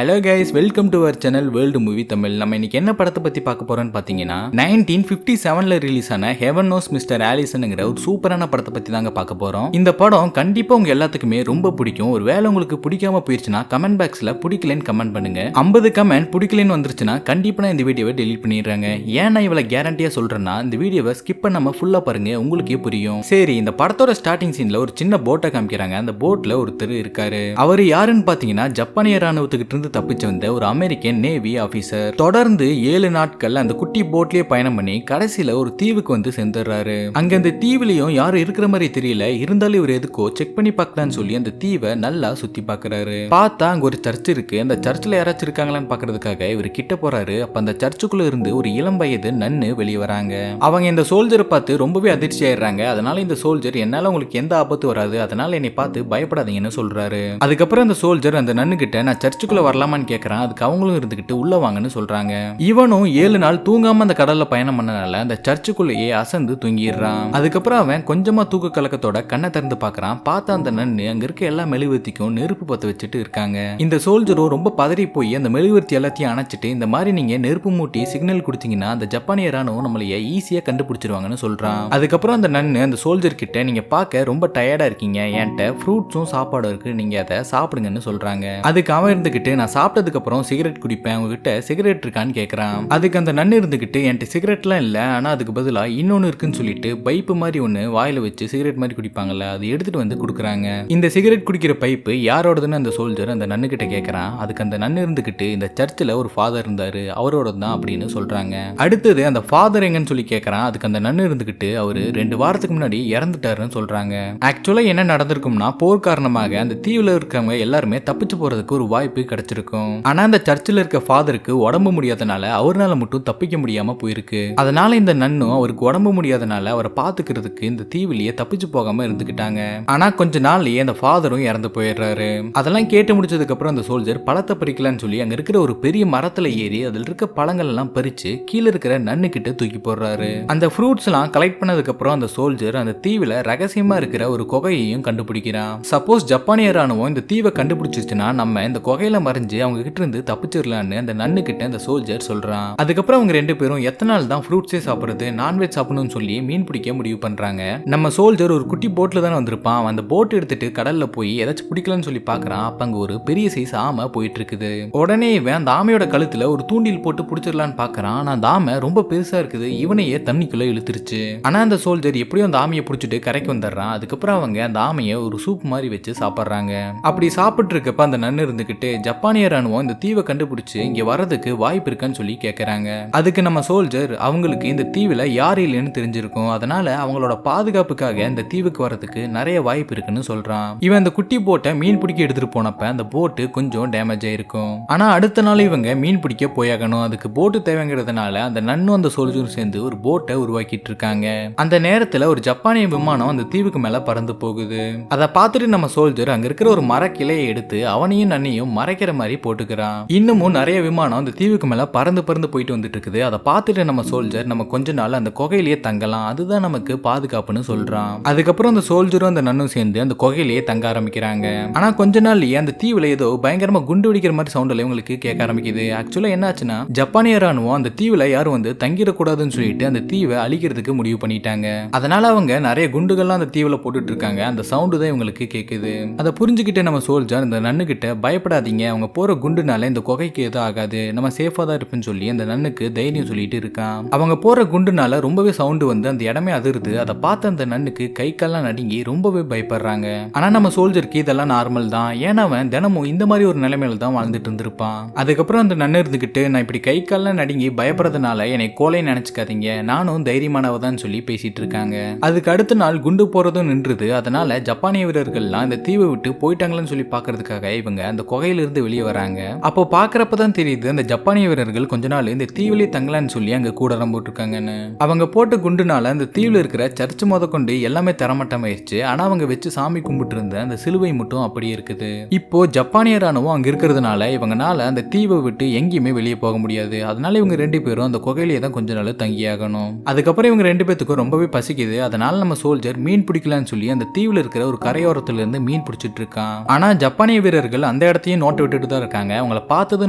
Hello guys, welcome to our channel World Movie Tamil. நம்ம இன்னைக்கு என்ன படத்தை பத்தி பார்க்க போறோம்னு பாத்தீங்கன்னா 1957ல ரிலீஸ் ஆன ஹெவன் நோஸ் மிஸ்டர் ஆலிசன்ங்கிற ஒரு சூப்பரான படத்தை பத்தி தாங்க பார்க்க போறோம். இந்த படம் கண்டிப்பா உங்க எல்லாத்துக்குமே ரொம்ப பிடிக்கும். ஒரு வேளை உங்களுக்கு பிடிக்காம போயிருச்சுன்னா கமெண்ட் பாக்ஸ்ல பிடிக்கலன்னு கமெண்ட் பண்ணுங்க. 50 கமெண்ட் பிடிக்கலன்னு வந்துருச்சுன்னா கண்டிப்பா நான் இந்த வீடியோவை டெலீட் பண்ணிடுறாங்க. ஏன் நான் இவ்வளவு கேரண்டியா சொல்றேன்னா இந்த வீடியோவை ஸ்கிப் பண்ணாம ஃபுல்லா பாருங்க, உங்களுக்கே புரியும். சரி, இந்த படத்தோட ஸ்டார்டிங் சீன்ல ஒரு சின்ன போட்டை காமிக்கிறாங்க. அந்த போட்ல ஒருத்தர் இருக்காரு. அவர் யாருன்னு பாத்தீங்கன்னா ஜப்பானிய ராணுவத்துக்கு இருந்து தப்பிச்சு வந்த ஒரு அமெரிக்கன் நேவி ஆபீசர். தொடர்ந்து 7 நாட்கள் அந்த குட்டி போட்லயே பயணம் பண்ணி கடைசியில ஒரு தீவுக்கு வந்து சேர்ந்துடுறாரு. அங்க அந்த தீவுலயும் யாரும் இருக்கிற மாதிரி தெரியல. இருந்தாலும் இவர் எதுக்கோ செக் பண்ணி பார்க்கலான்னு சொல்லி அந்த தீவை நல்லா சுத்தி பாக்குறாரு. பார்த்தா அங்க ஒரு சர்ச் இருக்கு. அந்த சர்ச்ல யாராச்சும் இருக்காங்களான்னு பாக்குறதுக்காக இவர் கிட்ட போறாரு. அப்ப அந்த சர்ச்சுக்குள்ள இருந்து ஒரு இளம் வயது நன்னு வெளியே வராங்க. அவங்க இந்த சோல்ஜரை பார்த்து ரொம்பவே அதிர்ச்சி ஆயிடுறாங்க. அதனால இந்த சோல்ஜர் என்னால உங்களுக்கு எந்த ஆபத்து வராது, அதனால என்னை பார்த்து பயப்படாதீங்கன்னு சொல்றாரு. அதுக்கப்புறம் அந்த சோல்ஜர் அந்த நன்னு கிட்ட நான் சர்ச்சுக்குள்ள வரலாமான்னு கேட்கறான். அதுக்கு அவங்களும் இருந்துகிட்டு உள்ள வாங்கன்னு சொல்றாங்க. இவனும் 7 நாள் தூங்காம அந்த கடல்ல பயணம் பண்ணனால அந்த சர்ச்சுக்குள்ளேயே அசந்து தூங்கிடுறான். அதுக்கப்புறம் அவன் கொஞ்சமா தூக்க கலக்கத்தோட கண்ணை திறந்து பாக்குறான். பார்த்தா அந்த நன்னு அங்க இருக்க எல்லா மெழுகுவர்த்திக்கும் நெருப்பு பத்த வச்சுட்டு இருக்காங்க. இந்த சோல்ஜரும் ரொம்ப பதறி போய் அந்த மெழுகுவர்த்தி எல்லாத்தையும் அணைச்சிட்டு இந்த மாதிரி நீங்க நெருப்பு மூட்டி சிக்னல் கொடுத்தீங்கன்னா அந்த ஜப்பானிய ராணுவம் நம்மளைய ஈஸியா கண்டுபிடிச்சிருவாங்கன்னு சொல்றான். அதுக்கப்புறம் அந்த நன்னு அந்த சோல்ஜர் கிட்ட நீங்க பார்க்க ரொம்ப டயர்டா இருக்கீங்க, என்கிட்ட ஃப்ரூட்ஸும் சாப்பாடும் இருக்கு, நீங்க அதை சாப்பிடுங்கன்னு சொல்றாங்க. அதுக்கு அவன் இருந்துகிட்டு நான் சாப்பிட்டதுக்கு அப்புறம் சிகரெட் குடிப்பேன், உங்ககிட்ட சிகரெட் இருக்கான்னு கேட்கறான். அதுக்கு அந்த நன்னு இருந்துகிட்டு என்கிட்ட சிகரெட்லாம் இல்ல, ஆனா அதுக்கு பதிலா இன்னொன்னு இருக்குன்னு சொல்லிட்டு பைப்பு மாதிரி ஒண்ணு வாயில வச்சு சிகரெட் மாதிரி குடிப்பாங்கல்ல, அது எடுத்துட்டு வந்து கொடுக்குறாங்க. இந்த சிகரெட் குடிக்கிற பைப்பு யாரோடதுன்னு அந்த சோல்ஜர் அந்த நன்னு கிட்ட கேட்கறான். அதுக்கு அந்த நன்னு இருந்துகிட்டு இந்த சர்ச்சில் ஒரு ஃபாதர் இருந்தாரு, அவரோட தான் அப்படின்னு சொல்றாங்க. அடுத்தது அந்த ஃபாதர் எங்கன்னு சொல்லி கேட்கறான். அதுக்கு அந்த நன்னு இருந்துகிட்டு அவரு 2 வாரத்துக்கு முன்னாடி இறந்துட்டாருன்னு சொல்றாங்க. ஆக்சுவலா என்ன நடந்திருக்கும்னா போர் காரணமாக அந்த தீவுல இருக்கவங்க எல்லாருமே தப்பிச்சு போறதுக்கு ஒரு வாய்ப்பு கிடைச்சிருக்கும். ஆனா அந்த சர்ச்சில் இருக்க ஃபாதருக்கு உடம்பு முடியாதனால அவரால் மட்டும் தப்பிக்க முடியாம போயிருக்கு. அதனால இந்த நன்னும் அவருக்கு உடம்பு முடியாதனால அவரை பாத்துக்கிறதுக்கு இந்த தீவிலேயே தப்பிச்சு போகாம இருந்துக்கிட்டாங்க. ஆனா கொஞ்ச நாள்லயே அந்த ஃபாதரும் இறந்து போயிடுறாரு. அதெல்லாம் கேட்டு முடிச்சதுக்கு அப்புறம் அந்த சோல்ஜர் பழத்தை பறிக்கலான்னு சொல்லி அங்க இருக்கிற ஒரு பெரிய மரத்துல ஏறி அதுல இருக்க பழங்கள் எல்லாம் பறிச்சு கீழே இருக்கிற நன்னு கிட்ட தூக்கி போடுறாரு. அந்த ஃப்ரூட்ஸ் எல்லாம் கலெக்ட் பண்ணதுக்கு அப்புறம் அந்த சோல்ஜர் அந்த தீவுல ரகசியமா இருக்கிற ஒரு குகையையும் கண்டுபிடிக்கிறான். சப்போஸ் ஜப்பானிய ராணுவம் இந்த தீவை கண்டுபிடிச்சிச்சுன்னா நம்ம இந்த குகையில மறைஞ்சு அவங்க கிட்ட இருந்து தப்பிச்சிடலான்னு அந்த நன்னு கிட்ட அந்த சோல்ஜர் சொல்றான். அதுக்கப்புறம் அவங்க 2 பேரும் எத்தனை நாள் தான் ஃப்ரூட்ஸே சாப்பிடுறது, நான்வெஜ் சாப்பிடணும்னு சொல்லி மீன் பிடிக்க முடிவு பண்றாங்க. நம்ம சோல்ஜர் ஒரு குட்டி போட்ல தானே வந்திருப்பான். அந்த போட் எடுத்துட்டு கடல்ல போய் ஏதாச்சும் பிடிக்கலன்னு சொல்லி பாக்குறான். அப்ப அங்க ஒரு பெரிய சைஸ் ஆமை போயிட்டு இருக்குது. உடனே இவன் அந்த ஆமையோட கழுத்துல ஒரு தூண்டில் போட்டு பிடிச்சிடலான்னு பாக்குறான். ஆனா அந்த ஆமை ரொம்ப பெருசா இருக்குது, இவனையே தண்ணிக்குள்ள இழுத்துருச்சு. ஆனா அந்த சோல்ஜர் எப்படியும் அந்த ஆமையை பிடிச்சிட்டு கரைக்கு வந்துடுறான். அதுக்கப்புறம் அவங்க அந்த ஆமையை ஒரு சூப் மாதிரி வச்சு சாப்பிடுறாங்க. அப்படி சாப்பிட்டு இருக்கப்ப அந்த நன்னு இருந்துகிட்டு ஜப்பானிய ராணுவம் இந்த தீவை கண்டுபிடிச்சு இங்க வரதுக்கு வாய்ப்பு இருக்கான்னு சொல்லி கேட்கறாங்க. அதுக்கு நம்ம சோல்ஜர் அவங்களுக்கு இந்த தீவுல யார் இல்லைன்னு தெரிஞ்சிருக்கும், அதனால அவங்களோட பாதுகாப்புக்காக இந்த தீவுக்கு வரதுக்கு நிறைய வாய்ப்பு இருக்குன்னு சொல்றான். இவன் அந்த குட்டி போட்டை மீன் பிடிக்க எடுத்துட்டு போனப்ப அந்த போட்டு கொஞ்சம் டேமேஜ் ஆயிருக்கும். ஆனா அடுத்த நாள் இவங்க மீன் பிடிக்க போயாகணும். அதுக்கு போட்டு தேவைங்கிறதுனால அந்த நன்னும் அந்த சோல்ஜரும் சேர்ந்து ஒரு போட்டை உருவாக்கிட்டு இருக்காங்க. அந்த நேரத்துல ஒரு ஜப்பானிய விமானம் அந்த தீவுக்கு மேல பறந்து போகுது. அதை பார்த்துட்டு நம்ம சோல்ஜர் அங்க இருக்கிற ஒரு மர கிளையை எடுத்து அவனையும் நன்னையும் மறைக்கிற மாதிரி போட்டுக்கிறான். இன்னமும் நிறைய விமானம் அந்த தீவுக்கு மேல பறந்து போயிட்டு வந்துட்டு இருக்குது. அதை பார்த்துட்டு நம்ம சோல்ஜர் நம்ம கொஞ்ச நாள் அந்த குகையிலேயே தங்கலாம், அதுதான் நமக்கு பாதுகாப்புன்னு சொல்றான். அதுக்கப்புறம் அந்த சோல்ஜரும் அந்த நன்னும் சேர்ந்து அந்த குகையிலேயே தங்க ஆரம்பிக்கிறாங்க. ஆனா கொஞ்ச நாள்லயே அந்த தீவுல ஏதோ பயங்கரமா குண்டு வெடிக்கிற மாதிரி சவுண்ட்ல இவங்களுக்கு கேட்க ஆரம்பிக்குது. ஆக்சுவலா என்னாச்சுன்னா ஜப்பானிய ராணுவம் அந்த தீவுல யாரும் வந்து தங்கிடக்கூடாதுன்னு சொல்லிட்டு அந்த தீவை அழிக்கிறதுக்கு முடிவு பண்ணிட்டாங்க. அதனால அவங்க நிறைய குண்டுகள்லாம் அந்த தீவுல போட்டுட்டு இருக்காங்க. அந்த சவுண்டு தான் இவங்களுக்கு கேட்குது. அதை புரிஞ்சுக்கிட்டு நம்ம சோல்ஜர் இந்த நன்னு கிட்ட பயப்படாதீங்க, அவங்க போற குண்டுனால இந்த குகைக்கு எதுவும் ஆகாது, நம்ம சேஃபா தான் இருப்புன்னு சொல்லி அந்த நன்னுக்கு தைரியம் சொல்லிட்டு இருக்கான். அவங்க போற குண்டுனால ரொம்பவே சவுண்டு வந்து அந்த இடமே அதிருது. அதை பார்த்து அந்த நன்னுக்கு கை கால்லாம் நடுங்கி ரொம்பவே பயப்படுறாங்க. ஆனா நம்ம சோல்ஜருக்கு இதெல்லாம் நார்மல் தான், ஏன்னா அவன் தினமும் இந்த மாதிரி ஒரு நிலைமையில தான் வாழ்ந்துட்டு இருந்திருப்பான். அதுக்கப்புறம் அந்த நன்னு இருந்துகிட்டு நான் இப்படி கை கால்லாம் நடுங்கி பயப்படுறதுனால என்னை கோலை நினைச்சுக்காதீங்க, நானும் தைரியமானவதான் சொல்லி பேசிட்டு இருக்காங்க. அதுக்கு அடுத்த நாள் குண்டு போறதும் நின்றுது. அதனால ஜப்பானிய வீரர்கள்லாம் இந்த தீவை விட்டு போயிட்டாங்கன்னு சொல்லி பாக்குறதுக்காக இவங்க அந்த குகையிலிருந்து வெளியே வராங்க. அப்போ பாக்குறப்பதான் தெரியுது அந்த ஜப்பானிய வீரர்கள் கொஞ்ச நாள் இந்த தீவிலே தங்கலான்னு சொல்லி அங்க கூடாரம் போட்டிருக்காங்கன்னு. அவங்க போட்ட குண்டுனால அந்த தீவுல இருக்கிற சர்ச் முத கொண்டு எல்லாமே தரமட்டமாயிருச்சு. ஆனா அவங்க வச்சு சாமி கும்பிட்டு இருந்த அந்த சிலுவை மட்டும் அப்படியே இருக்குது. இப்போ ஜப்பானிய ராணுவம் அங்க இருக்கிறதுனால இவங்கனால அந்த தீவை விட்டு எங்கேயுமே வெளியே போக முடியாது. அதனால இவங்க 2 பேரும் அந்த குகையிலேயே தான் கொஞ்ச நாள் தங்கியாகணும். அதுக்கப்புறம் இவங்க 2 பேத்துக்கும் ரொம்பவே பசிக்குது. அதனால நம்ம சோல்ஜர் மீன் பிடிக்கலான்னு சொல்லி அந்த தீவுல இருக்கிற ஒரு கரையோரத்துல இருந்து மீன் பிடிச்சிட்டு இருக்கான். ஆனா ஜப்பானிய வீரர்கள் அந்த இடத்தையும் நோட்டை விட்டுட்டு மட்டும் தான் இருக்காங்க. அவங்கள பார்த்தது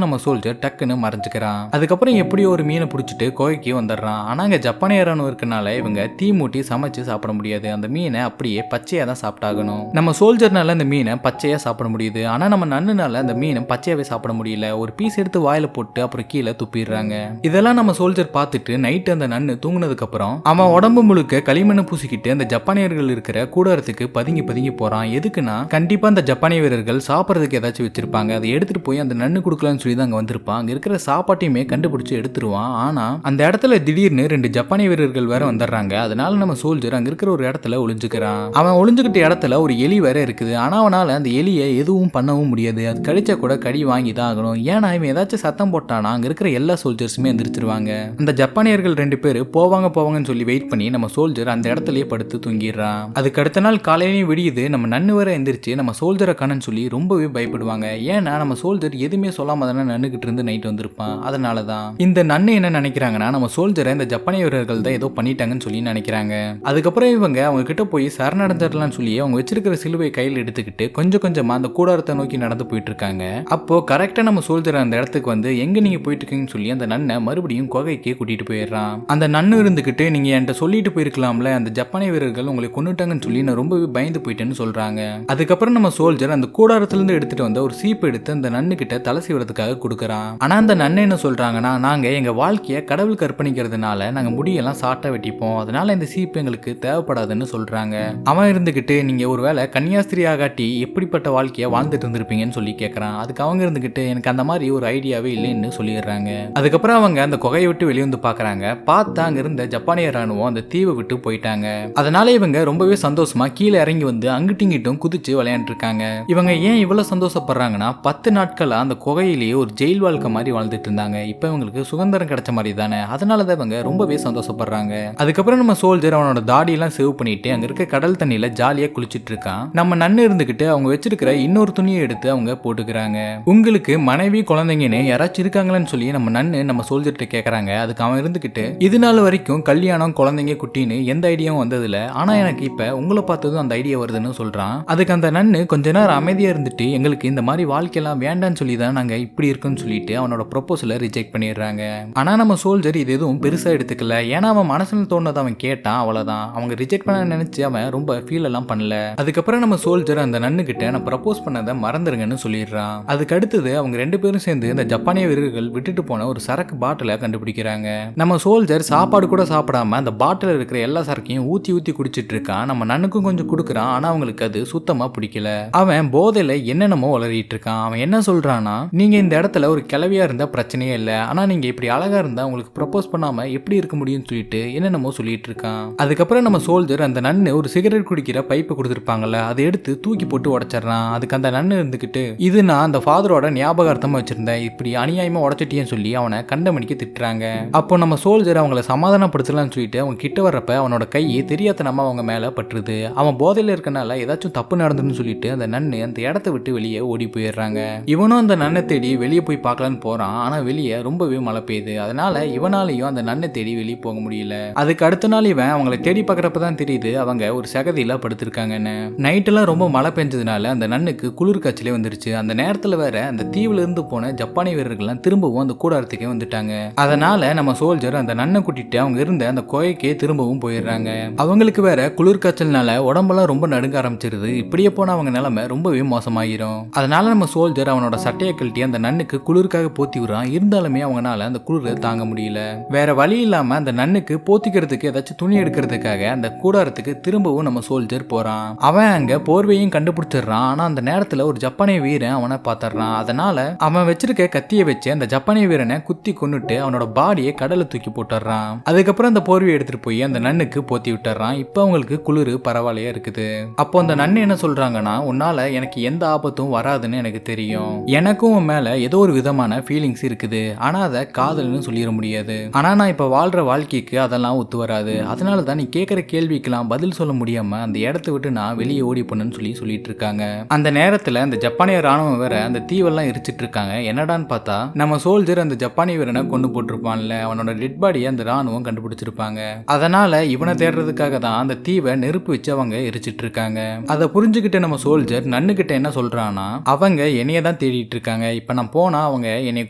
நம்ம சோல்ஜர் டக்குன்னு மறைஞ்சுக்கிறான். அதுக்கப்புறம் எப்படியோ ஒரு மீனை பிடிச்சிட்டு குகைக்கு வந்துடுறான். ஆனா அங்க ஜப்பானிய ராணுவம் இருக்கனால இவங்க தீ மூட்டி சமைச்சு சாப்பிட முடியாது. அந்த மீனை அப்படியே பச்சையா தான் சாப்பிட்டாகணும். நம்ம சோல்ஜர்னால அந்த மீனை பச்சையா சாப்பிட முடியுது. ஆனா நம்ம நன்னுனால அந்த மீனை பச்சையாவே சாப்பிட முடியல. ஒரு பீஸ் எடுத்து வாயில போட்டு அப்புறம் கீழே துப்பிடுறாங்க. இதெல்லாம் நம்ம சோல்ஜர் பார்த்துட்டு நைட் அந்த நன்னு தூங்குனதுக்கு அப்புறம் அவன் உடம்பு முழுக்க களிமண்ணை பூசிக்கிட்டு அந்த ஜப்பானியர்கள் இருக்கிற கூடாரத்துக்கு பதுங்கி பதுங்கி போறான். எதுக்குன்னா கண்டிப்பா அந்த ஜப்பானிய வீரர்கள் சாப்பிட்றதுக்கு ஏதாச்சும் வச்சிருப்பாங்க. அதை எடுத்துட்டு போய் அந்த நன்னு கொடுக்கலாம்னு சொல்லி தான் அங்க வந்திருப்பான். அங்க இருக்கிற சாப்பாட்டையுமே கண்டுபிடிச்சு எடுத்துருவான். ஆனா அந்த இடத்துல திடீர்னு 2 ஜப்பானிய வீரர்கள் வேற வந்துடுறாங்க. அதனால நம்ம சோல்ஜர் அங்க இருக்கிற ஒரு இடத்துல ஒளிஞ்சுக்கிறான். அவன் ஒளிஞ்சுக்கிட்ட இடத்துல ஒரு எலி வேற இருக்குது. ஆனா அவனால அந்த எலியை எதுவும் பண்ணவும் முடியாது. அது கடிச்சா கூட கடி வாங்கி தான் ஆகணும். ஏன்னா இவன் ஏதாச்சும் சத்தம் போட்டானா அங்க இருக்கிற எல்லா சோல்ஜர்ஸுமே எந்திரிச்சிருவாங்க. அந்த ஜப்பானியர்கள் 2 பேர் போவாங்கன்னு சொல்லி வெயிட் பண்ணி நம்ம சோல்ஜர் அந்த இடத்துலயே படுத்து தூங்கிடுறான். அதுக்கு அடுத்த நாள் காலையிலேயும் விடியுது. நம்ம நன்னு வர எந்திரிச்சு நம்ம சோல்ஜரை காணன்னு சொல்லி ரொம்பவே பயப்படுவாங்க. ஏன்னா நம்ம சோல்ஜர் எதுவுமே சொல்லாம தானே நன்னுகிட்டு இருந்து நைட் வந்திருப்பான். அதனாலதான் இந்த நன்னு என்ன நினைக்கிறாங்கன்னா நம்ம சோல்ஜரை இந்த ஜப்பானிய வீரர்கள் தான் ஏதோ பண்ணிட்டாங்கன்னு சொல்லி நினைக்கிறாங்க. அதுக்கப்புறம் இவங்க அவங்க கிட்ட போய் சரணடைஞ்சிடலாம்னு சொல்லி அவங்க வச்சிருக்கிற சிலுவை கையில் எடுத்துக்கிட்டு கொஞ்சம் கொஞ்சமா அந்த கூடாரத்தை நோக்கி நடந்து போயிட்டு இருக்காங்க. அப்போ கரெக்டா நம்ம சோல்ஜர் அந்த இடத்துக்கு வந்து எங்க நீங்க போயிட்டு இருக்கீங்கன்னு சொல்லி அந்த நன்னை மறுபடியும் குகைக்கு கூட்டிட்டு போயிடுறான். அந்த நன்னு இருந்துகிட்டு நீங்க என்கிட்ட சொல்லிட்டு போயிருக்கலாம்ல, அந்த ஜப்பானிய வீரர்கள் உங்களை கொன்னுட்டாங்கன்னு சொல்லி நான் ரொம்பவே பயந்து போயிட்டேன்னு சொல்றாங்க. அதுக்கப்புறம் நம்ம சோல்ஜர் அந்த கூடாரத்துல இருந்து எடுத்துட்டு வந்த ஒரு சீப் எடுத்து அந்த நன்னு கிட்ட தலை சீவறதுக்காக கொடுக்கறான். ஆனா அந்த நன்னு என்ன சொல்றாங்கன்னா நாங்க எங்க வாழ்க்கைய கடவுளுக்கு அர்ப்பணிக்கிறதுனால நாங்க முடியெல்லாம் சாட்டா வெட்டிப்போம். அதனால இந்த சீப் எங்களுக்கு தேவைப்படாதுன்னு சொல்றாங்க. அவன் இருந்துகிட்டு நீங்க ஒருவேளை கன்னியாஸ்திரி ஆகாட்டி எப்படிப்பட்ட வாழ்க்கைய வாழ்ந்துட்டு இருந்திருப்பீங்கன்னு சொல்லி கேட்கறான். அதுக்கு அவங்க இருந்துகிட்டு எனக்கு அந்த மாதிரி ஒரு ஐடியாவே இல்லைன்னு சொல்லிடுறாங்க. அதுக்கப்புறம் அவங்க அந்த குகையை விட்டு வெளியே வந்து பாக்குறாங்க. பார்த்தா அங்க இருந்த ஜப்பானிய ராணுவம் அந்த தீவை விட்டு போயிட்டாங்க. அதனால இவங்க ரொம்பவே சந்தோஷமா கீழே இறங்கி வந்து அங்கிட்டும் குதிச்சு விளையாண்டு இருக்காங்க. இவங்க ஏன் இவ்வளவு சந்தோஷப்படுறாங்கன்னா 10 நாட்களா அந்த குகையிலேயே ஒரு ஜெயில் வாழ்க்கை மாதிரி வாழ்ந்துட்டு இருந்தாங்க. இப்ப இவங்களுக்கு சுதந்திரம் கிடைச்ச மாதிரி தானே. அதனாலதான் இவங்க ரொம்பவே சந்தோஷப்படுறாங்க. அதுக்கப்புறம் நம்ம சோல்ஜர் அவனோட தாடி எல்லாம் சேவ் பண்ணிட்டு அங்க இருக்க கடல் தண்ணியில ஜாலியா குளிச்சிட்டு இருக்கான். நம்ம நன்னு இருந்துகிட்டு அவங்க வச்சிருக்கிற இன்னொரு துணியை எடுத்து அவங்க போட்டுக்கிறாங்க. உங்களுக்கு மனைவி குழந்தைங்கன்னு யாராச்சும் இருக்காங்களான்னு சொல்லி நம்ம நன்னு நம்ம சோல்ஜர்கிட்ட கேட்கறாங்க. அதுக்கு அவன் இருந்துகிட்டு இது நாள் வரைக்கும் கல்யாணம் குழந்தைங்க குட்டின்னு எந்த ஐடியாவும் வந்ததில்ல. ஆனா எனக்கு இப்ப உங்களை பார்த்ததும் அந்த ஐடியா வருதுன்னு சொல்றான். அதுக்கு அந்த நன்னு கொஞ்ச நேரம் அமைதியா இருந்துட்டு எங்களுக்கு இந்த மாதிரி வாழ்க்கையெல்லாம் வேண்டான்னு சொல்லி தான் நாங்க இப்படி இருக்குன்னு சொல்லிட்டு அவனோட ப்ரொபோசலை ரிஜெக்ட் பண்ணிடுறாங்க. ஆனா நம்ம சோல்ஜர் இது எதுவும் பெருசா எடுத்துக்கல. ஏன்னா அவன் மனசுல தோணுதை அவன் கேட்டான், அவ்வளவுதான். அவங்க ரிஜெக்ட் பண்ண நினைச்சு அவன் ரொம்ப ஃபீல் எல்லாம் பண்ணல. அதுக்கப்புறம் நம்ம சோல்ஜர் அந்த நன்னு கிட்ட நான் ப்ரப்போஸ் பண்ணதை மறந்துருங்கன்னு சொல்லிடுறான். அதுக்கு அடுத்தது அவங்க 2 பேரும் சேர்ந்து இந்த ஜப்பானிய வீரர்கள் விட்டுட்டு போன ஒரு சரக்கு பாட்டிலை கண்டுபிடிக்கிறாங்க. நம்ம சோல்ஜர் சாப்பாடு கூட சாப்பிடாம அந்த பாட்டில் இருக்கிற எல்லா சரக்கையும் ஊத்தி ஊத்தி குடிச்சிட்டு இருக்கான். நம்ம நன்னுக்கும் கொஞ்சம் கொடுக்குறான். ஆனா அவங்களுக்கு அது சுத்தமா பிடிக்கல. அவன் போதையில என்னென்னமோ வளரிட்டு இருக்கான். அவன் என்ன சொல்றான்னா நீங்க இந்த இடத்துல ஒரு கிளவியா இருந்தா பிரச்சனையே இல்லை. ஆனா நீங்க இப்படி அழகா இருந்தா உங்களுக்கு ப்ரப்போஸ் பண்ணாம எப்படி இருக்க முடியும்னு சொல்லிட்டு என்னென்னமோ சொல்லிட்டு இருக்கான். அதுக்கப்புறம் நம்ம சோல்ஜர் அந்த நன்னு ஒரு சிகரெட் குடிக்கிற பைப்பு கொடுத்துருப்பாங்கல்ல, அதை எடுத்து தூக்கி போட்டு உடைச்சிடறான். அதுக்கு அந்த நன்னு இருந்துகிட்டு இது நான் அந்த ஃபாதரோட ஞாபகார்த்தமா வச்சிருந்தேன், இப்படி அநியாயமா உடைச்சிட்டியன்னு சொல்லி அவனை கண்டமணிக்கு திட்டுறாங்க. அப்போ நம்ம சோல்ஜர் அவங்கள சமாதானப்படுத்தலாம்னு சொல்லிட்டு அவங்க கிட்ட வர்றப்ப அவனோட கை தெரியாதனமா அவங்க மேல பட்டுருது. அவன் போதையில இருக்கனால ஏதாச்சும் தப்பு நடந்துன்னு சொல்லிட்டு அந்த நன்னு அந்த இடத்த விட்டு வெளியே ஓடி போயிடுறாங்க. இவனும் அந்த நன்னை தேடி வெளியே போய் பார்க்கலான்னு போறான். ஆனா வெளியே ரொம்பவே மழை பெய்யுது. அதனால இவனாலையும் அந்த நன்னை தேடி வெளியே போக முடியல. அதுக்கு அடுத்த நாள் இவன் அவங்களை தேடி பார்க்கறப்பதான் தெரியுது அவங்க ஒரு சகதியில படுத்திருக்காங்கன்னு. நைட்டெல்லாம் ரொம்ப மழை பெஞ்சதுனால அந்த நன்னுக்கு குளிர் காய்ச்சலே வந்துருச்சு. அந்த நேரத்துல வேற அந்த தீவுல இருந்து போன ஜப்பானிய வீரர்கள்லாம் திரும்பவும் அந்த கூடாரத்துக்கே வந்துட்டாங்க. அதனால நம்ம சோல்ஜர் அந்த நன்னை கூட்டிட்டு அவங்க இருந்த அந்த குகைக்கே திரும்பவும் போயிடுறாங்க. அவங்களுக்கு வேற குளிர் காய்ச்சல்னால உடம்பெல்லாம் ரொம்ப நடுங்க ஆரம்பிச்சிருது. இப்படியே போன அவங்க நிலைமை ரொம்பவே மோசமாயிரும். அதனால நம்ம சோல்ஜர் அவனோட சட்டையை கழட்டி அந்த நன்னுக்கு குளிருக்காக போத்தி விடுறான். இருந்தாலுமே அவங்களால அந்த குளிரை தாங்க முடியல. வேற வழி இல்லாம அந்த நன்னுக்கு போத்திக்கிறதுக்கு ஏதாச்சும் துணி எடுக்கிறதுக்காக அந்த கூடாரத்துக்கு திரும்பவும் நம்ம சோல்ஜர் போறான். அவன் அங்க போர்வையும் கண்டுபிடிச்சிடுறான். ஆனா அந்த நேரத்துல ஒரு ஜப்பானிய வீரன் அவனை பாத்துறான். அதனால அவன் வச்சிருக்க கத்தியை வச்சு அந்த ஜப்பானிய வீரனை குத்தி கொன்னுட்டு அவனோட பாடியை கடலை தூக்கி போட்டுறான். அதுக்கப்புறம் அந்த போர்வையை எடுத்துட்டு போய் அந்த நன்னுக்கு போத்தி விட்டுறான். இப்ப அவங்களுக்கு குளிர் பரவாயில்லையா இருக்குது. அப்போ அந்த நன்னு என்ன சொல்றாங்கன்னா உன்னால எனக்கு எந்த ஆபத்தும் வராதுன்னு எனக்கு தெரியும். எனக்கும் உன் மேல ஏதோ ஒரு விதமான ஃபீலிங்ஸ் இருக்குது. ஆனா அதை காதல்னு சொல்லிட முடியாது. ஆனா நான் இப்ப வாழ்ற வாழ்க்கைக்கு அதெல்லாம் ஒத்து வராது. அதனாலதான் நீ கேட்கிற கேள்விக்கெல்லாம் பதில் சொல்ல முடியாம அந்த இடத்த விட்டு நான் வெளியே ஓடி போனேன்னு சொல்லிட்டு இருக்காங்க. அந்த நேரத்துல அந்த ஜப்பானிய ராணுவம் வேற அந்த தீவெல்லாம் எரிச்சிட்டு இருக்காங்க. என்னடான்னு பார்த்தா நம்ம சோல்ஜர் அந்த ஜப்பானிய வீரனை கொண்டு போட்டிருப்பான்ல, அவனோட டெட் பாடியை அந்த ராணுவம் கண்டுபிடிச்சிருப்பாங்க. அதனால இவனை தேடுறதுக்காக தான் அந்த தீவை நெருப்பு வச்சு அவங்க எரிச்சிட்டு இருக்காங்க. அதை புரிஞ்சுக்கிட்டு நம்ம சோல்ஜர் நன்னு கிட்ட என்ன சொல்றான்னா அவங்க என்னைய தான் தேடிட்டு இருக்காங்க. இப்போ நான் போனா அவங்க என்னை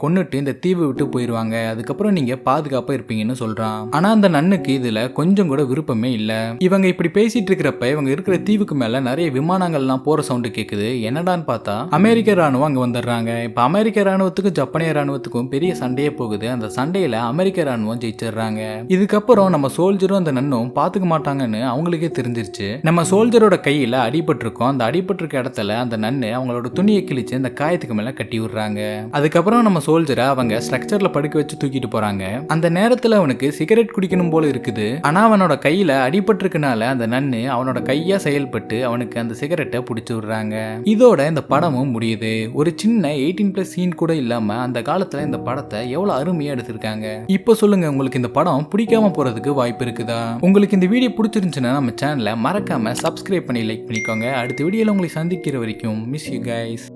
கொன்னுட்டு இந்த தீவை விட்டு போயிடுவாங்க, அதுக்கப்புறம் நீங்க பாதுகாப்பா இருப்பீங்கன்னு சொல்றான். ஆனா அந்த நன்னுக்கு இதுல கொஞ்சம் கூட விருப்பமே இல்ல. இவங்க இப்படி பேசிட்டு இருக்கிறப்ப இவங்க இருக்கிற தீவுக்கு மேல நிறைய விமானங்கள்லாம் போற சவுண்டு கேக்குது. என்னடான்னு பார்த்தா அமெரிக்க ராணுவம் அங்க வந்துடுறாங்க. இப்ப அமெரிக்க ராணுவத்துக்கும் ஜப்பானிய ராணுவத்துக்கும் பெரிய சண்டையே போகுது. அந்த சண்டையில அமெரிக்க ராணுவம் ஜெயிச்சிடுறாங்க. இதுக்கப்புறம் நம்ம சோல்ஜரும் அந்த நன்னும் பாத்துக்க மாட்டாங்கன்னு அவங்களுக்கே தெரிஞ்சிருச்சு. நம்ம சோல்ஜரோட கையில அடிபட்டிருக்கோம். அந்த அடிபட்டிருக்க இடத்துல அந்த நன்னு அவங்களோட துணியை கிழிச்சு அந்த காயத்துக்கு மேல கட்டி விடுறாங்க. அதுக்கப்புறம் நம்ம சோல்ஜரை அவங்க ஸ்ட்ரக்சர்ல படுக்க வச்சு தூக்கிட்டு போறாங்க. அந்த நேரத்துல அவனுக்கு சிகரெட் குடிக்கணும் போல இருக்குது. ஆனா அவனோட கையில அடிபட்டிருக்கனால அந்த நன்னு அவனோட கையா செயல்பட்டு அவனுக்கு அந்த சிகரெட்டை பிடிச்சு விடுறாங்க. இதோட இந்த படமும் முடியுது. ஒரு சின்ன 18+ சீன் கூட இல்லாம அந்த காலத்துல இந்த படத்தை எவ்வளவு அருமையா எடுத்திருக்காங்க. இப்போ சொல்லுங்க, உங்களுக்கு இந்த படம் பிடிக்காம போறதுக்கு வாய்ப்பு இருக்குதா? உங்களுக்கு இந்த வீடியோ பிடிச்சிருந்துச்சுன்னா நம்ம சேனலை மறக்காம சப்ஸ்கிரைப் பண்ணி லைக் பண்ணிக்கோங்க. அடுத்த வீடியோல உங்களை சந்திக்கிற வரைக்கும் மிஸ் யூ கைஸ்.